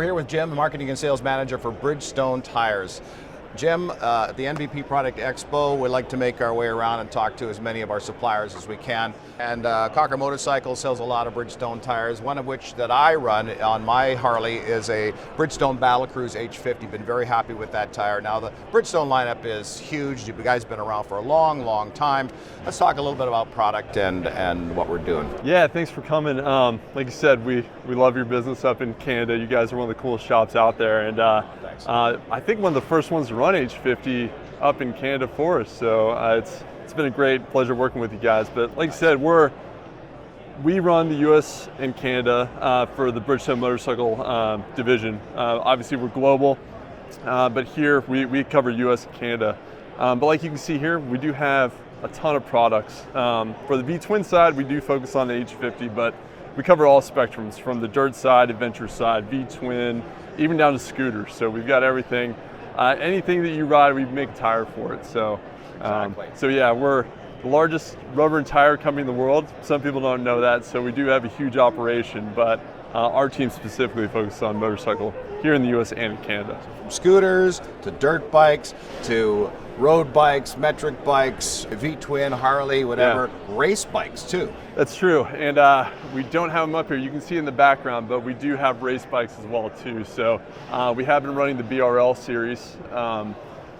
we're here with Jim, the Marketing and Sales Manager for Bridgestone Tires. Jim, at the NVP Product Expo, we like to make our way around and talk to as many of our suppliers as we can. And Cocker Motorcycles sells a lot of Bridgestone tires, one of which that I run on my Harley is a Bridgestone Battlecruise H50. Been very happy with that tire. Now the Bridgestone lineup is huge. You guys have been around for a long, long time. Let's talk a little bit about product and what we're doing. Yeah, thanks for coming. Like you said, we love your business up in Canada. You guys are one of the coolest shops out there. And I think one of the first ones to run H50 up in Canada for us. So it's been a great pleasure working with you guys. But like you said, we run the US and Canada for the Bridgestone motorcycle division. Obviously we're global, but here we cover US and Canada. But like you can see here, we do have a ton of products. For the V-twin side, we do focus on the H50, but we cover all spectrums from the dirt side, adventure side, V-twin, even down to scooters. So we've got everything. Anything that you ride, we make a tire for it. So, so yeah, we're the largest rubber and tire company in the world. Some people don't know that, so we do have a huge operation, but our team specifically focuses on motorcycle here in the US and in Canada. From scooters to dirt bikes to road bikes, metric bikes, V-twin, Harley, whatever, race bikes too. That's true, and we don't have them up here. You can see in the background, but we do have race bikes as well too. So we have been running the BRL series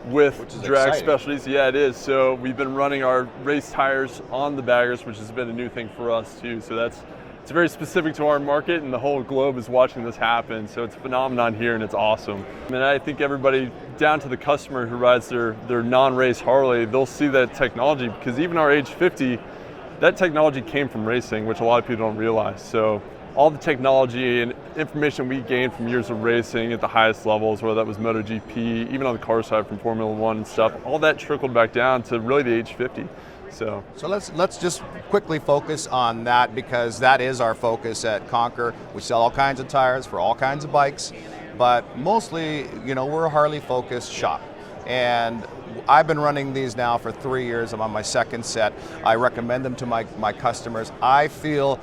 with drag specialties. Yeah, it is. So we've been running our race tires on the baggers, which has been a new thing for us too. So it's very specific to our market, and the whole globe is watching this happen. So it's a phenomenon here, and it's awesome. And I think everybody, down to the customer who rides their non-race Harley, they'll see that technology, because even our H50, that technology came from racing, which a lot of people don't realize. So all the technology and information we gained from years of racing at the highest levels, whether that was MotoGP, even on the car side from Formula One and stuff, all that trickled back down to really the H50. So let's just quickly focus on that, because that is our focus at Conquer. We sell all kinds of tires for all kinds of bikes, but mostly, we're a Harley focused shop. And I've been running these now for 3 years. I'm on my second set. I recommend them to my customers. I feel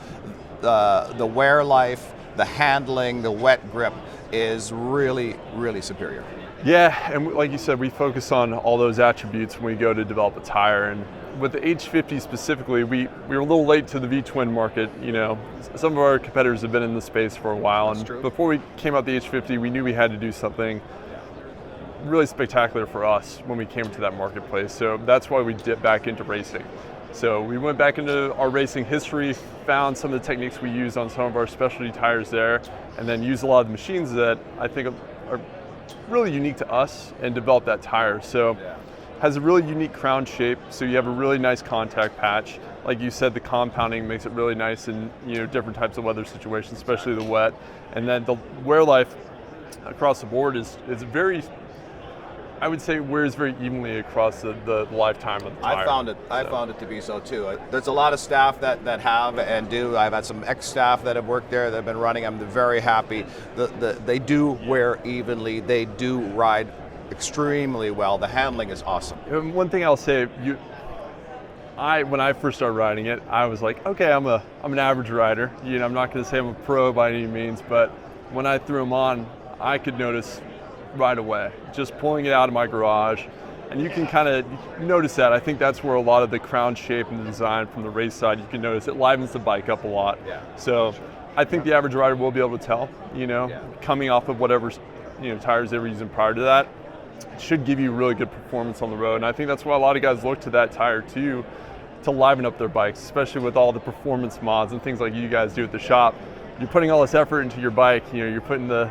the wear life, the handling, the wet grip is really, really superior. Yeah, and like you said, we focus on all those attributes when we go to develop a tire. And with the H50 specifically, we were a little late to the V-twin market. Some of our competitors have been in the space for a while. That's true. Before we came out the H50, we knew we had to do something really spectacular for us when we came to that marketplace. So that's why we dipped back into racing. So we went back into our racing history, found some of the techniques we use on some of our specialty tires there, and then used a lot of the machines that I think are really unique to us and developed that tire. So has a really unique crown shape, so you have a really nice contact patch. Like you said, the compounding makes it really nice in different types of weather situations, especially the wet. And then the wear life across the board is very, I would say, wears very evenly across the lifetime of the tire. I found it to be so too. There's a lot of staff that have and do. I've had some ex-staff that have worked there that have been running. I'm very happy. They do wear evenly. They do ride extremely well. The handling is awesome. And one thing I'll say, when I first started riding it, I was like, okay, I'm an average rider. I'm not going to say I'm a pro by any means, but when I threw them on, I could notice right away, just pulling it out of my garage. And you can kind of notice that. I think that's where a lot of the crown shape and the design from the race side, you can notice it livens the bike up a lot. Yeah. So I think the average rider will be able to tell, coming off of whatever tires they were using prior to that. It should give you really good performance on the road. And I think that's why a lot of guys look to that tire too, to liven up their bikes, especially with all the performance mods and things like you guys do at the shop. You're putting all this effort into your bike, you're putting the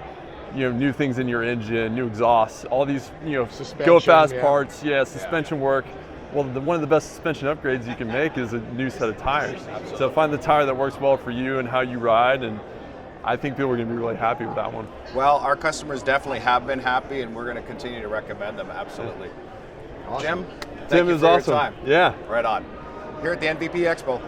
new things in your engine, new exhausts, all these go fast parts, suspension work. Well, one of the best suspension upgrades you can make is a new set of tires. Absolutely. So find the tire that works well for you and how you ride, and I think people are going to be really happy with that one. Well, our customers definitely have been happy, and we're going to continue to recommend them, absolutely. Awesome. Jim, thank you for your time. Yeah. Right on. Here at the NVP Expo.